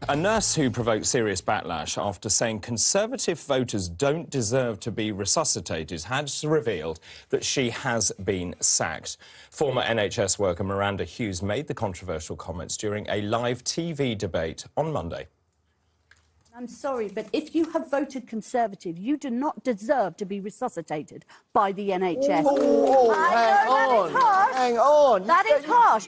A nurse who provoked serious backlash after saying Conservative voters don't deserve to be resuscitated has revealed that she has been sacked. Former NHS worker Miranda Hughes made the controversial comments during a live TV debate on Monday. I'm sorry, but if you have voted Conservative, you do not deserve to be resuscitated by the NHS. Oh, hang on. That is harsh.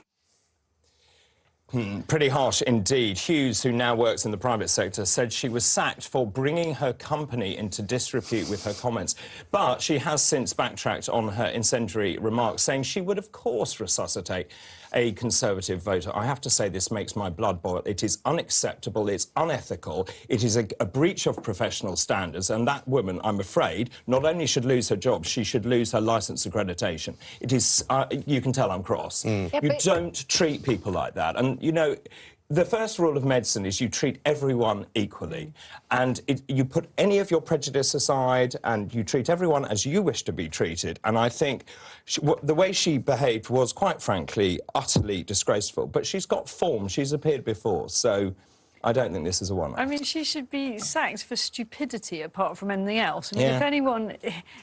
Pretty harsh indeed. Hughes, who now works in the private sector, said she was sacked for bringing her company into disrepute with her comments. But she has since backtracked on her incendiary remarks, saying she would, of course, resuscitate a Conservative voter. I have to say this makes my blood boil. It is unacceptable, it's unethical, it is a breach of professional standards, and that woman, I'm afraid, not only should lose her job, she should lose her licence accreditation. It is, you can tell I'm cross. Yeah, you don't treat people like that. And, you know, the first rule of medicine is you treat everyone equally, and you put any of your prejudice aside and you treat everyone as you wish to be treated. And I think the way she behaved was, quite frankly, utterly disgraceful. But she's got form. She's appeared before, so I don't think this is a one-off. I mean, she should be sacked for stupidity, apart from anything else. I mean, Yeah. if anyone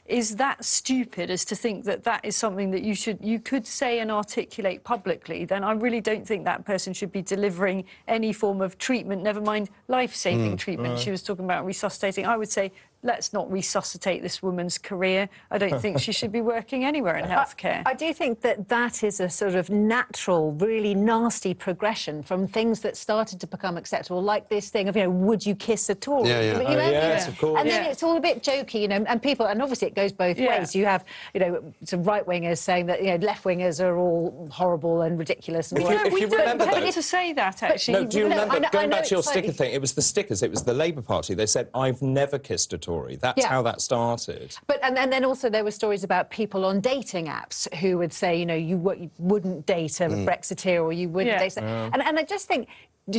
is that stupid as to think that that is something that you could say and articulate publicly, then I really don't think that person should be delivering any form of treatment, never mind life-saving treatment. She was talking about resuscitating. I would say, let's not resuscitate this woman's career. I don't think she should be working anywhere in healthcare. I do think that that is a sort of natural, really nasty progression from things that started to become acceptable, like this thing of, you know, would you kiss a Tory? Yeah, yeah. You Oh, know, yes, of course. And then it's all a bit jokey, you know, and people, and obviously it goes both ways. You have, you know, some right-wingers saying that, you know, left-wingers are all horrible and ridiculous. And all that. If you we remember, don't though, tend to say that, actually. No, do you remember, I know going back to your it's sticker slightly- thing, it was the stickers, it was the Labour Party. They said, I've never kissed a Tory. That's how that started. But and then also there were stories about people on dating apps who would say, you know, you wouldn't date a Brexiteer or you wouldn't date... And I just think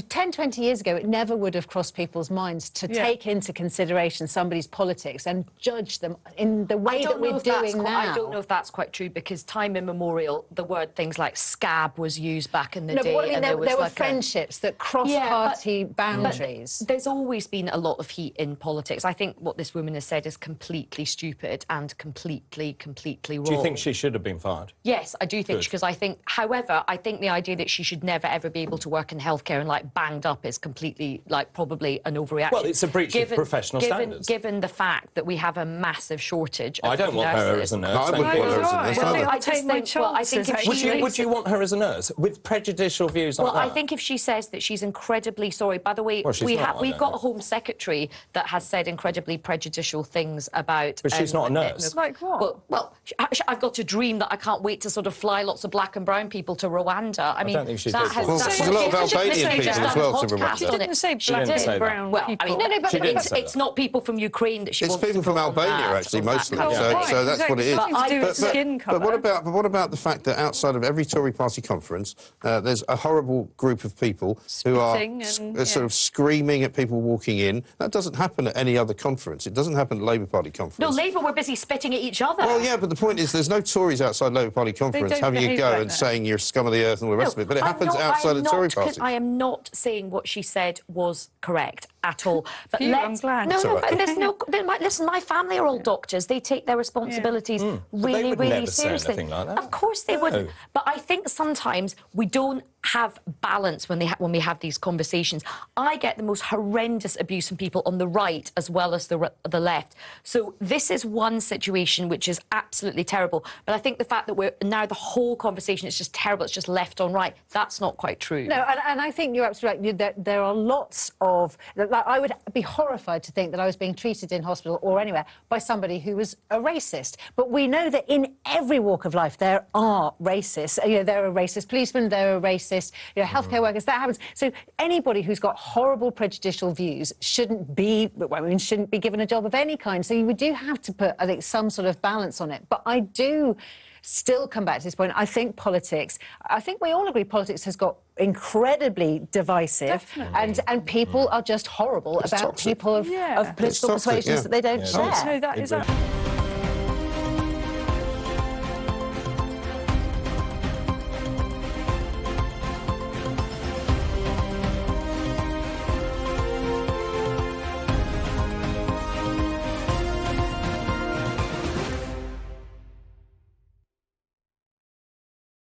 10, 20 years ago, it never would have crossed people's minds to take into consideration somebody's politics and judge them in the way that we're doing now. I don't know if that's quite true, because time immemorial, the word things like scab was used back in the day. But what I mean, and there were friendships that cross party boundaries. But there's always been a lot of heat in politics. I think what this woman has said is completely stupid and completely wrong. Do you think she should have been fired? Yes, I do think, because I think, however, I think the idea that she should never, ever be able to work in healthcare and, like, banged up is completely, like, probably an overreaction. Well, it's a breach of professional standards. Given the fact that we have a massive shortage of I don't want her as a nurse. No, I wouldn't want her as a nurse either. I take my chances. Would you want her as a nurse with prejudicial views like that? Well, I think if she says that she's incredibly sorry... By the way, we've got a Home Secretary that has said incredibly prejudicial things about... But she's not a nurse. Like what? Well, I've got a dream that I can't wait to sort of fly lots of black and brown people to Rwanda. I mean, don't think she that did has... that. Well, there's a lot of Albanian people as well to Rwanda. She didn't say black and brown Well, people. I mean, She didn't say it's not people from Ukraine that she It's wants people to from put on Albania, that, actually, on that mostly. kind of Oh, thing. So that's what it is. Nothing to do with skin colour. But what about the fact that outside of every Tory party conference, there's a horrible group of people who are sort of screaming at people walking in? That doesn't happen at any other conference. It doesn't happen at Labour Party conference. No, Labour were busy spitting at each other. Well, yeah, but the point is there's no Tories outside Labour Party conference don't having a behave go like and that. saying you're scum of the earth and all the rest of it, but it happens outside the Tory party. I am not saying what she said was correct at all. But I'm glad. but there's no... Listen, my family are all doctors. They take their responsibilities really, would really never say seriously. anything like that. Of course they wouldn't. But I think sometimes we don't have balance when we have these conversations. I get the most horrendous abuse from people on the right as well as the left. So this is one situation which is absolutely terrible. But I think the fact that we're now the whole conversation is just terrible, it's just left on right, that's not quite true. No, and I think you're absolutely right. There are lots of... Like, I would be horrified to think that I was being treated in hospital or anywhere by somebody who was a racist. But we know that in every walk of life there are racists. You know, there are racist policemen, there are racist, you know, healthcare workers. That happens. So anybody who's got horrible prejudicial views shouldn't be given a job of any kind. So we do have to put, I think, some sort of balance on it. But I do still come back to this point. I think we all agree politics has got incredibly divisive, and people are just horrible about toxic. people of political persuasions that they don't share. So that is...